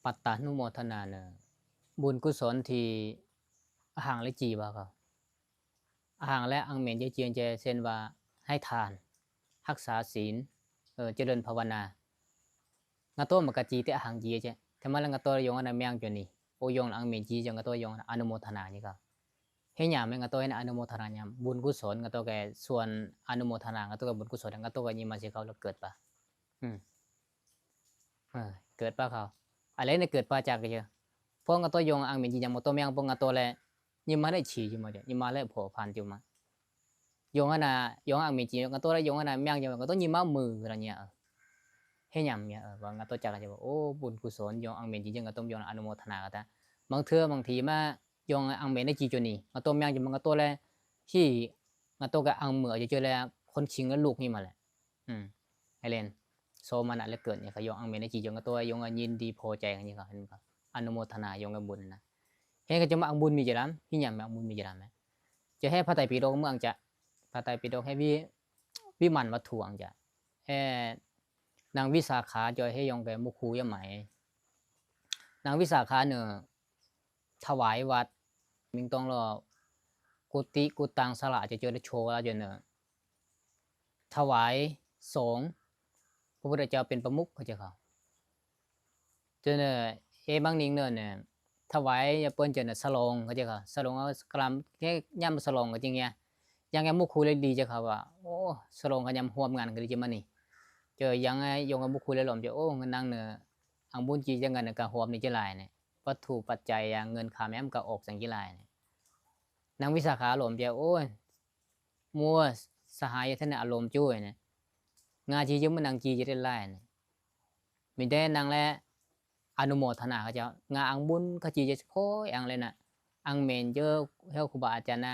ปัตตานุโมทนาเนอะบุญกุศลที่อหังและจีบะครับอหังและอังเหมนเจเจียนเจเซนว่าให้ทานรักษาศีลเจริญภาวนางาโตมกะจีเตอหังจีเจทำไมละงาโตยงอันนั้นเมียงจนี่โอยงอังเหมนจีจงงาโตยงอนุโมทนานี่ก็เฮียามงาโตเห็นอนุโมทนายามบุญกุศลงาโตแกส่วนอนุโมทนางาโตกับบุญกุศลงาโตกับยิมาสิเขาแล้วเกิดปะอืมเกิดปะเขาอะไรเนี่ยเกิดปะจากเจอพวกงาโตยงอังเหมนจีจงงาโตเมียงพวกงาโตแลยิมาได้ฉีจิมาเจยิมาได้ผัวพันจิมายงอันน่ะยงอังเหมนจีงาโตได้ยงอันน่ะเมียงจิงาโตยิมามืออะไรเงี้ยเฮียามเนี่ยว่างาโตจากจะบอกโอ้บุญกุศลยงอังเหมนจีจงงาโตยงอนุโมทนากันบางเทื่อบางทีมายงอังเมนได้จีจนี่งาโตเมียงจิมันงาโตแลที่งาโตกับอังเหมือจะเจอแล้วคนชิงแล้วลูกนี่มาแหละไอเลนโซมันอะแล้วเกิดเนี่ยเขายงอังเมนได้จีจงกาโตยงยินดีพอใจกันนี่ก็เห็นก็อนุโมทนายงกับบุญนะเฮ้ก็จะมาอังบุญมีจะรำพี่ยามอังบุญมีจะรำไหมจะให้พระไตรปิฎกเมื่อจะพระไตรปิฎกให้วิมันวัตถุอังจะให้นางวิสาขาจอยให้ยงแกมุคูยะไหมนางวิสาขาเนี่ยถวายวัดมิงต้องรอกุฏิกุตังสละจะเจอได้โชว์แล้วเจอเนี่ยถวายสงฆ์พระพุทธเจ้าเป็นประมุขเขาจะเขาเจอเนี่ยบางนิ่งเนี่ยถวายเปิ้นเจอเนี่ยสลองเขาจะเขาสลองเอากลัมแค่ย่ำสลองก็จริงเงี้ยยังไงมุคูเลยดีจะเขาว่าโอ้สลองเขายำห่วมงานกันดีจะมันนี่เจอยังไงยงกับมุคูเลยหล่อมจะโอ้เงินนั่งเนี่ยอังบุญจีจะเงินกับห่วมนี่จะลายเนี่ยวัตถุปัจจัยเงินขาแม้มกับออกสังกิลายเนี่ยนางวิสาขาหลอมเจ้าโอ้ยมัวสหายท่านอารมณ์ช่วยเนี่ยงาจีจะมันนางจีจะได้ไล่เนี่ยมีได้นางและอนุโมทนาเขาเจ้างาอังบุญเขาจีจะโค้ยอังเลยน่ะอังเมนเจอเฮลครูบาอาจารย์นะ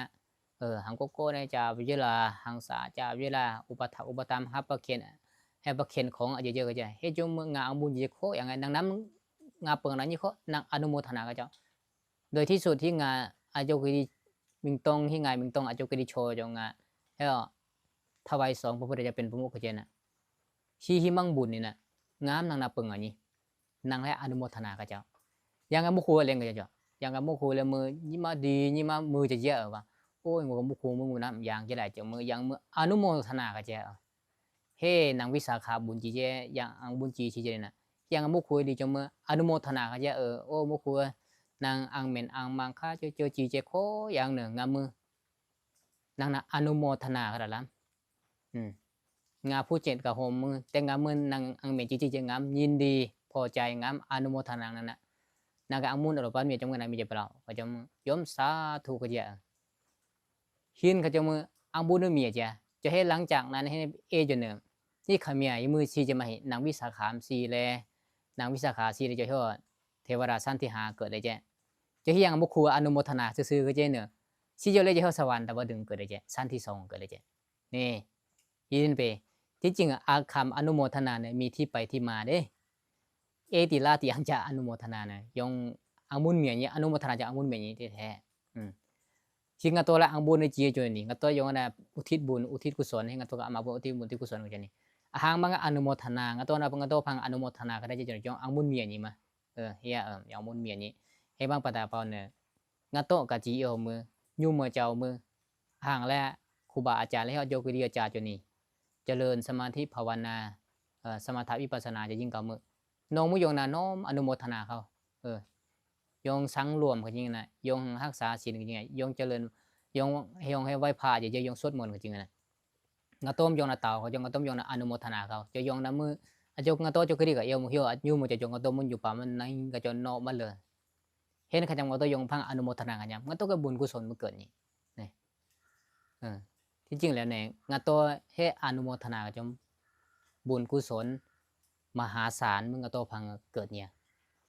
หังโกโก้ในจ่าวิเยลาหังสาจ่าวิเยลาอุปถัมภ์อุปตามฮับประเคนให้ประเคนของอาจจะเยอะก็จะให้จงงาอังบุญจะโค้อย่างไงนางน้ำงาเปิงนั้นยี่เขานางอนุโมทนาเขาเจ้าโดยที่สุดที่งาอาจจะคือมิงตงที่ไงมิงตงอาจจะกระดิโชจงอ่ะแล้วทวายสองพระพุทธเจ้าเป็นพระมุขเจนะชี้หิมังบุญนี่นะงามนางนาเปิงอันนี้นางและอนุโมทนากับเจ้ายังกับมุขอะไรกับเจ้ายังกับมุขเลยมือยิ่มาดียิ่มามือจะเยอะวะโอ้ยงูกับมุขมือน้ำยังจะได้เจ้ามือยังมืออนุโมทนากับเจ้าเฮ้นางวิสาขาบุญจีเจยังอังบุญจีชี้เจนะยังกับมุขดีเจ้ามืออนุโมทนากับเจ้าโอ้มุขนางอังเมนอังมังค่าเจอจีเจโคอย่างหนึ่งงามมือนางน่ะอนุโมทนาขนาดนั้นงาผู้เจ็ดกับโฮมมือแต่งามมือนางอังเมนจีเจงามยินดีพอใจงามอนุโมทนานั่นน่ะนางกับอังมุนอรปันมีจงกันไหนมีเจ็บเปล่าก็จะยมสาธุก็จะหินก็จะมืออังบุญมีจะให้หลังจากนั้นให้จนหนึ่งที่ขมียมือชีจะมาเห็นนางวิสาขามสีแลนางวิสาขาสีเลยจะเท่าเทวราสันติหาเกิดได้จะให้ยังบุคคลอนุโมทนาซื่อๆก็เเนี่ยชีจะเลยจะเข้าสวรรค์แต่ว่าดึงเกิดได้สันติสองเกิดได้นี่ยินไปที่จริงอาคำอนุโมทนาเนี่ยมีที่ไปที่มาเด้ติลาติอันจะอนุโมทนาเนี่ยยงอังบุญเมียนี้อนุโมทนาจากอังบุญเมียนี้แท้ชิงกันตัวละอังบุญในจีจนี่กันตัวยงนะอุทิศบุญอุทิศกุศลให้กันตัวอามาบุญอุทิศบุญอุทิศกุศลกันนี่หางบางอนุโมทนากันตัวนะบางตัวพังอนุโมทนาก็ได้จนยงอังบุญเมียนี้มาเฮียอย่างบุญเมียนี้ให้บางปตาเปาเนี่ยงัดโตกะจีเอามือยุ่มมือเจ้ามือห่างและครูบาอาจารย์และโยกิริอาจารย์จนี่เจริญสมาธิภาวนาสมาธิวิปัสสนาจะยิ่งเก่ามือน้องมุยงนาน้อมอนุโมทนาเขายงสังรวมเขาจริงนะยงรักษาศีลจริงไงยงเจริญยงให้ไหว้พระจะยงสวดมนต์จริงนะงาต้มยงนาเต่าเขายงงาต้มยงนาอนุโมทนาเขาจะยงน้ำมืออาจจะงาโตจะกระดิกเอวมือเหี่ยวยุ่มจะยงงาต้มมันอยู่ป่ามันนั่งกระจนนอกมันเลยเห็นขจำงาโตยงพังอนุโมทนากันยังงาโตก็บุญกุศลมันเกิดนี่ที่จริงแล้วเนี่ยงาโตให้อนุโมทนากันจมบุญกุศลมหาศาลมึงงาโตพังเกิดเนี่ย